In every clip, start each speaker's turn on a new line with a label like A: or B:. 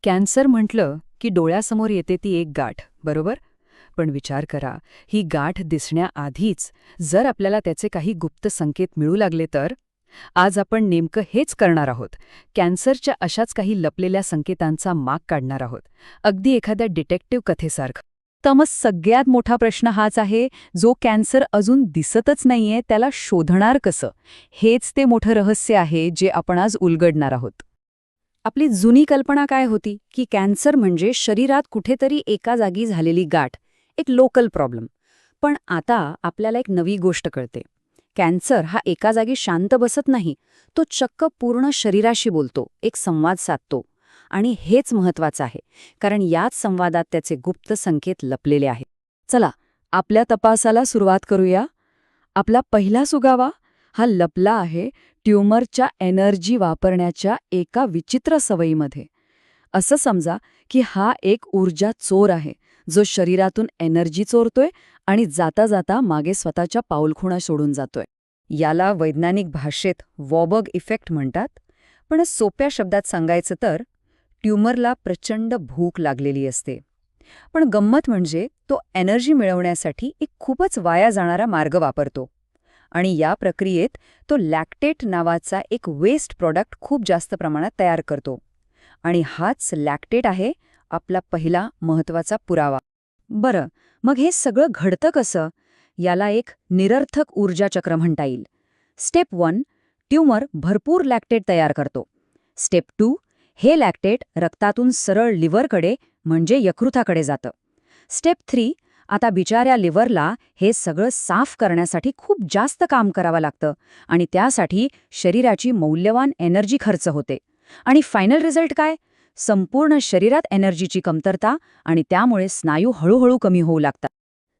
A: Cancer म्हटलं की डोळ्यासमोर येते ती एक गाठ, बरोबर? पण विचार करा, ही गाठ दिसण्याआधीच जर आपल्याला त्याचे काही गुप्त संकेत मिळू लागले तर? आज आपण नेमकं हेच करणार आहोत. कॅन्सरच्या अशाच काही लपलेल्या संकेतांचा माग काढणार आहोत, अगदी एखाद्या डिटेक्टिव्ह कथेसारखं.
B: तर मग सगळ्यात मोठा प्रश्न हाच आहे, जो कॅन्सर अजून दिसतच नाहीये त्याला शोधणार कसं? हेच ते मोठं रहस्य आहे जे आपण आज उलगडणार आहोत.
C: आपली जुनी कल्पना काय होती की कॅन्सर म्हणजे शरीरात कुठेतरी एका जागी झालेली गाठ, एक लोकल प्रॉब्लेम. पण आता आपल्याला एक नवी गोष्ट कळते. कॅन्सर हा एका जागी शांत बसत नाही, तो चक्क पूर्ण शरीराशी बोलतो, एक संवाद साधतो. आणि हेच महत्वाचं आहे, कारण याच संवादात त्याचे गुप्त संकेत लपलेले आहेत.
B: चला, आपल्या तपासाला सुरुवात करूया. आपला पहिला सुगावा हा लपला आहे ट्यूमरच्या एनर्जी वापरण्याच्या एका विचित्र सवयीमध्ये. असं समजा की हा एक ऊर्जा चोर आहे, जो शरीरातून एनर्जी चोरतोय आणि जाता जाता मागे स्वतःच्या पाऊलखुणा सोडून जातोय.
C: याला वैज्ञानिक भाषेत वॉबर्ग इफेक्ट म्हणतात. पण सोप्या शब्दात सांगायचं तर ट्यूमरला प्रचंड भूक लागलेली असते. पण गंमत म्हणजे तो एनर्जी मिळवण्यासाठी एक खूपच वाया जाणारा मार्ग वापरतो. आणि या प्रक्रियेत तो लॅक्टेट नावाचा एक वेस्ट प्रॉडक्ट खूप जास्त प्रमाणात तयार करतो. आणि हाच लॅक्टेट आहे आपला पहिला महत्त्वाचा पुरावा. बरं, मग हे सगळं घडतं कसं? याला एक निरर्थक ऊर्जाचक्र म्हणता येईल. स्टेप 1, ट्यूमर भरपूर लॅक्टेट तयार करतो. स्टेप 2, हे लॅक्टेट रक्तातून सरळ लिव्हरकडे म्हणजे यकृताकडे जातं. स्टेप 3, आता बिचाऱ्या लिव्हरला हे सगळं साफ करण्यासाठी खूप जास्त काम करावं लागतं आणि त्यासाठी शरीराची मौल्यवान एनर्जी खर्च होते. आणि फायनल रिझल्ट काय? संपूर्ण शरीरात एनर्जीची कमतरता आणि त्यामुळे स्नायू हळूहळू कमी होऊ लागतात.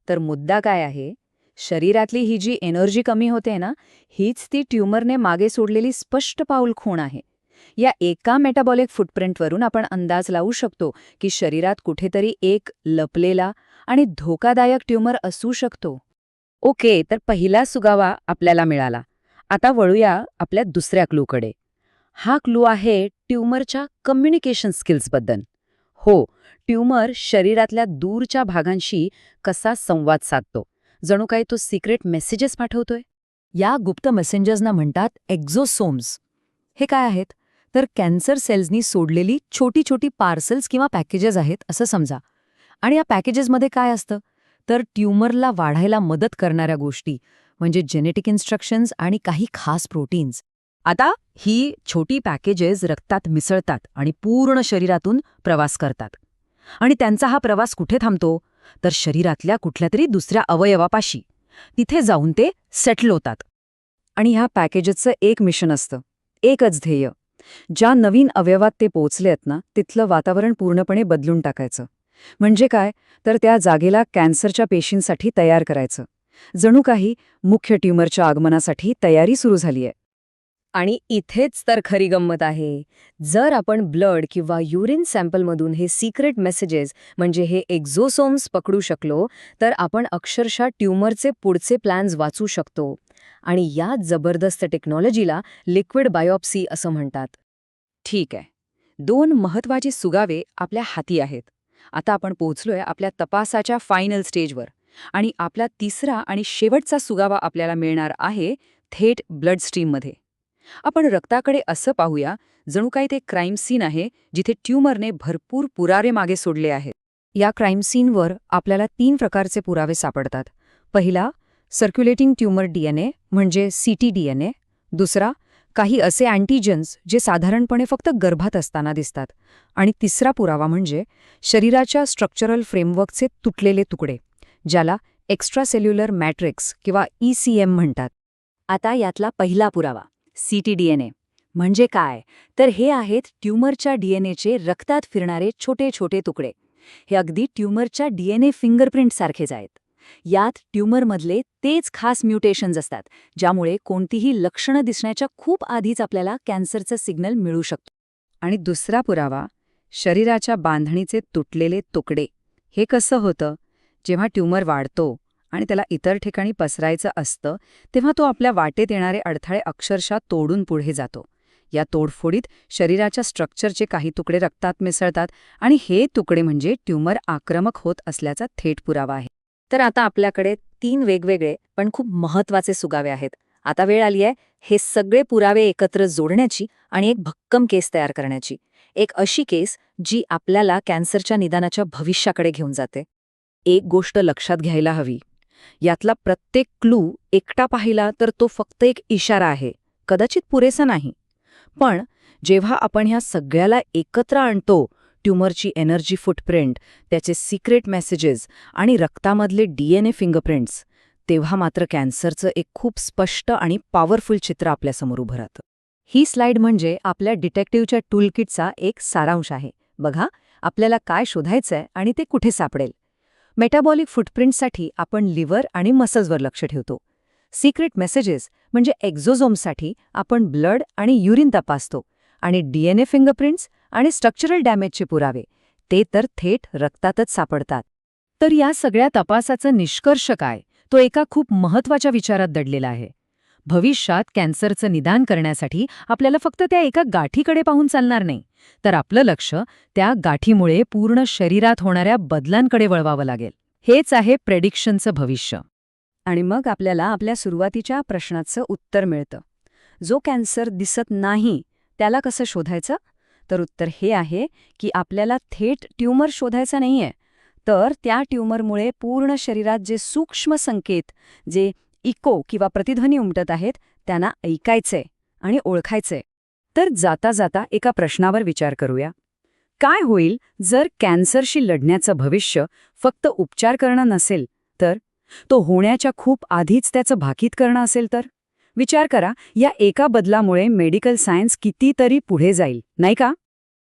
C: तर मुद्दा काय आहे? शरीरातली ही जी एनर्जी कमी होते ना, हीच ती ट्यूमरने मागे सोडलेली स्पष्ट पाऊलखुण आहे. या एका मेटाबॉलिक फुटप्रिंटवरून आपण अंदाज लावू शकतो की शरीरात कुठेतरी एक लपलेला आणि धोकादायक ट्यूमर असू शकतो. ओके, तर पहिला सुगावा आपल्याला मिळाला. आता वळूया आपल्या दुसऱ्या क्लूकडे. हा क्लू आहे ट्यूमरच्या कम्युनिकेशन स्किल्सबद्दल. हो, ट्यूमर शरीरातल्या दूरच्या भागांशी कसा संवाद साधतो, जणू काही तो सिक्रेट मेसेजेस पाठवतोय.
B: या गुप्त मेसेंजर्सना म्हणतात एक्झोसोम्स. हे काय आहेत? तर कॅन्सर सेल्सनी सोडलेली छोटी छोटी पार्सल्स किंवा पॅकेजेस आहेत असं समजा. आणि या पॅकेजेसमध्ये काय असतं? तर ट्यूमरला वाढायला मदत करणाऱ्या गोष्टी, म्हणजे जेनेटिक इन्स्ट्रक्शन्स आणि काही खास प्रोटीन्स. आता ही छोटी पॅकेजेस रक्तात मिसळतात आणि पूर्ण शरीरातून प्रवास करतात. आणि त्यांचा हा प्रवास कुठे थांबतो? तर शरीरातल्या कुठल्यातरी दुसऱ्या अवयवापाशी. तिथे जाऊन ते सेटल होतात.
C: आणि ह्या पॅकेजेसचं एक मिशन असतं, एकच ध्येय. ज्या नवीन अवयवात ते पोचलेत ना, तिथलं वातावरण पूर्णपणे बदलून टाकायचं. म्हणजे काय? तर त्या जागेला कॅन्सरच्या पेशींसाठी तयार करायचं. जणू काही मुख्य ट्यूमरच्या आगमनासाठी तयारी सुरू झालीय. आणि इथेच तर खरी गंमत आहे. जर आपण ब्लड किंवा युरिन सॅम्पलमधून हे सिक्रेट मेसेजेस म्हणजे हे एक्झोसोम्स पकडू शकलो, तर आपण अक्षरशः ट्यूमरचे पुढचे प्लॅन्स वाचू शकतो. आणि या जबरदस्त टेक्नॉलॉजीला लिक्विड बायोप्सी असं म्हणतात. ठीक आहे, 2 महत्त्वाची सुगावे आपल्या हाती आहेत. आता आपण पोहोचलोय आपल्या तपासाच्या फायनल स्टेजवर. आणि आपला तिसरा आणि शेवटचा सुगावा आपल्याला मिळणार आहे थेट ब्लड स्ट्रीममध्ये. आपण रक्ताकडे असं पाहूया, जणू काही ते क्राईम सीन आहे जिथे ट्यूमरने भरपूर पुरावे मागे सोडले आहेत. या क्राईम सीनवर आपल्याला 3 प्रकारचे पुरावे सापडतात. पहिला, सर्क्युलेटिंग ट्यूमर डीएनए म्हणजे ctDNA. दुसरा, काही असे अँटीजन्स जे साधारणपणे फक्त गर्भात असताना दिसतात. आणि तिसरा पुरावा म्हणजे शरीराच्या स्ट्रक्चरल फ्रेमवर्कचे तुटलेले तुकडे, ज्याला एक्स्ट्रासेल्युलर मॅट्रिक्स किंवा ECM म्हणतात. आता यातला पहिला पुरावा ctDNA म्हणजे काय? तर हे आहेत ट्यूमरच्या डीएनएचे रक्तात फिरणारे छोटे छोटे तुकडे. हे अगदी ट्यूमरच्या डीएनए फिंगरप्रिंटसारखेच आहेत. यात ट्यूमरमधले तेच खास म्युटेशन्स असतात, ज्यामुळे कोणतीही लक्षणं दिसण्याच्या खूप आधीच आपल्याला कॅन्सरचं सिग्नल मिळू शकतो. आणि दुसरा पुरावा, शरीराच्या बांधणीचे तुटलेले तुकडे. हे कसं होतं? जेव्हा ट्यूमर वाढतो आणि त्याला इतर ठिकाणी पसरायचं असतं, तेव्हा तो आपल्या वाटेत येणारे अडथळे अक्षरशः तोडून पुढे जातो. या तोडफोडीत शरीराच्या स्ट्रक्चरचे काही तुकडे रक्तात मिसळतात आणि हे तुकडे म्हणजे ट्यूमर आक्रमक होत असल्याचा थेट पुरावा आहे.
B: तर आता आपल्याकडे 3 वेगवेगळे पण खूप महत्वाचे सुगावे आहेत. आता वेळ आली आहे हे सगळे पुरावे एकत्र जोडण्याची आणि एक भक्कम केस तयार करण्याची. एक अशी केस जी आपल्याला कॅन्सरच्या निदानाच्या भविष्याकडे घेऊन जाते.
C: एक गोष्ट लक्षात घ्यायला हवी. यातला प्रत्येक क्लू एकटा पाहिला तर तो फक्त एक इशारा आहे, कदाचित पुरेसा नाही. पण जेव्हा आपण ह्या सगळ्याला एकत्र आणतो, ट्यूमरची एनर्जी फुटप्रिंट, त्याचे सिक्रेट मेसेजेस आणि रक्तामधले DNA फिंगरप्रिंट्स, तेव्हा मात्र कॅन्सरचं एक खूप स्पष्ट आणि पॉवरफुल चित्र आपल्यासमोर उभं राहतं.
B: ही स्लाइड म्हणजे आपल्या डिटेक्टिव्हच्या टूलकिटचा एक सारांश आहे. बघा, आपल्याला काय शोधायचंय आणि ते कुठे सापडेल. मेटाबॉलिक फुटप्रिंटसाठी आपण लिव्हर आणि मसल्सवर लक्ष ठेवतो. सिक्रेट मेसेजेस म्हणजे एक्झोझोम्ससाठी आपण ब्लड आणि युरिन तपासतो. आणि DNA फिंगरप्रिंट्स आणि स्ट्रक्चरल डॅमेजचे पुरावे ते तर थेट रक्तातच सापडतात. तर या सगळ्या तपासाचा निष्कर्ष काय, तो एका खूप महत्वाच्या विचारात दडलेला आहे. भविष्यात कॅन्सरचं निदान करण्यासाठी आपल्याला फक्त त्या एका गाठीकडे पाहून चालणार नाही, तर आपलं लक्ष त्या गाठीमुळे पूर्ण शरीरात होणाऱ्या बदलांकडे वळवावं लागेल. हेच आहे प्रेडिक्शनचं भविष्य.
C: आणि मग आपल्याला आपल्या सुरुवातीच्या प्रश्नाचं उत्तर मिळतं. जो कॅन्सर दिसत नाही त्याला कसं शोधायचं? तर उत्तर हे आहे की आपल्याला थेट ट्यूमर शोधायचा नाहीये, तर त्या ट्यूमरमुळे पूर्ण शरीरात जे सूक्ष्म संकेत, जे इको किंवा प्रतिध्वनी उमटत आहेत, त्यांना ऐकायचंय आणि ओळखायचंय. तर जाता जाता एका प्रश्नावर विचार करूया. काय होईल जर कॅन्सरशी लढण्याचं भविष्य फक्त उपचार करणं नसेल, तर तो होण्याच्या खूप आधीच त्याचं भाकीत करणं असेल तर? विचार करा, या एका बदलामुळे मेडिकल सायन्स कितीतरी पुढे जाईल, नाही का?